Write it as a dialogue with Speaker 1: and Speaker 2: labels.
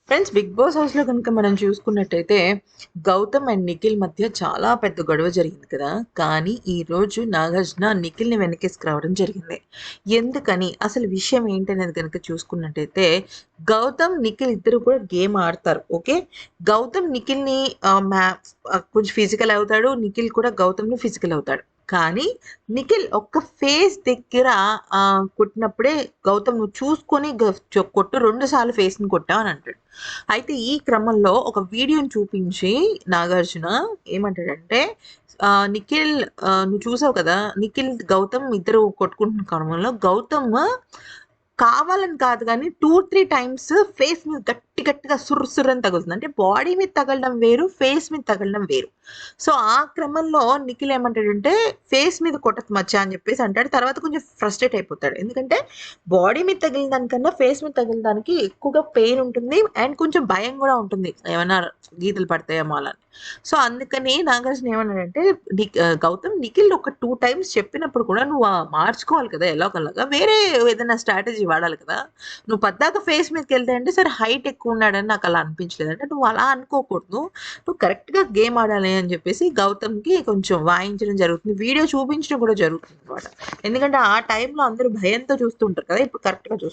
Speaker 1: Friends, 'big boss' హౌస్‌లో గనుక మనం చూసుకున్నట్టయితే, గౌతమ్ అండ్ నిఖిల్ మధ్య చాలా పెద్ద గొడవ జరిగింది కదా! కానీ ఈరోజు నాగార్జున నిఖిల్‌ని వెనకేసుకురావడం జరిగింది. ఎందుకని? అసలు విషయం ఏంటనేది గనుక చూసుకున్నట్టయితే, గౌతమ్, నిఖిల్ ఇద్దరు కూడా గేమ్ ఆడతారు. ఓకే. గౌతమ్ నిఖిల్‌ని కొంచెం ఫిజికల్ అవుతాడు. నిఖిల్ కూడా గౌతమ్‌ని ఫిజికల్ అవుతాడు. కానీ నిఖిల్ ఒక్క ఫేస్ దగ్గర కొట్టినప్పుడే గౌతమ్ నువ్వు చూసుకొని కొట్టు 2 సార్లు ఫేస్‌ని కొట్టావు అని అంటాడు. అయితే ఈ క్రమంలో ఒక వీడియోని చూపించి నాగార్జున ఏమంటాడంటే నిఖిల్, నువ్వు చూసావు కదా! నిఖిల్, గౌతమ్ ఇద్దరు కొట్టుకుంటున్న క్రమంలో గౌతమ్ కావాలని కాదు గానీ 2, 3 టైమ్స్ ఫేస్ మీద గట్టిగా సుర్ర్ అని తగులుతుంది. అంటే బాడీ మీద తగలడం వేరు, ఫేస్ మీద తగలడం వేరు. సో, ఆ క్రమంలో నిఖిల్ ఏమంటాడంటే, "ఫేస్ మీద కొట్టకు మచ్చా" అని చెప్పేసి అంటాడు. తర్వాత కొంచెం ఫ్రస్ట్రేట్ అయిపోతాడు. ఎందుకంటే బాడీ మీద తగిలిన దానికన్నా ఫేస్ మీద తగిలిన దానికి ఎక్కువగా పెయిన్ ఉంటుంది. అండ్ కొంచెం భయం గూడా ఉంటుంది. ఏమన్నా గీతలు పడతాయేమో అలా అని. సో, అందుకని నాగార్జున ఏమన్నాడంటే, గౌతమ్ నిఖిల్ ఒక 2 టైమ్స్ చెప్పినప్పుడు కూడా నువ్వు మార్చుకోవాలి కదా! ఎలాగోలాగా. వేరే ఏదైనా స్ట్రాటజీ వాడాలి కదా! నువ్వు పద్దాక ఫేస్ మీదకెళ్తే అంటే సరే హైట్ ఎక్కువున్నాడని నాకలా అనిపించలేదు. అంటే నువ్వు అలా అనుకోకూడదు. నువ్వు కరెక్ట్‌గా గేమ్ ఆడాలి అని చెప్పేసి గౌతమ్‌కి కొంచెం వాయించడం జరుగుతుంది. వీడియో చూపించడం కూడా జరుగుతుందనమాట. ఎందుకంటే ఆ టైంలో అందరూ భయంతో చూస్తూ ఉంటారు కదా! ఇప్పుడు కరెక్ట్‌గా చూస్తున్నారు.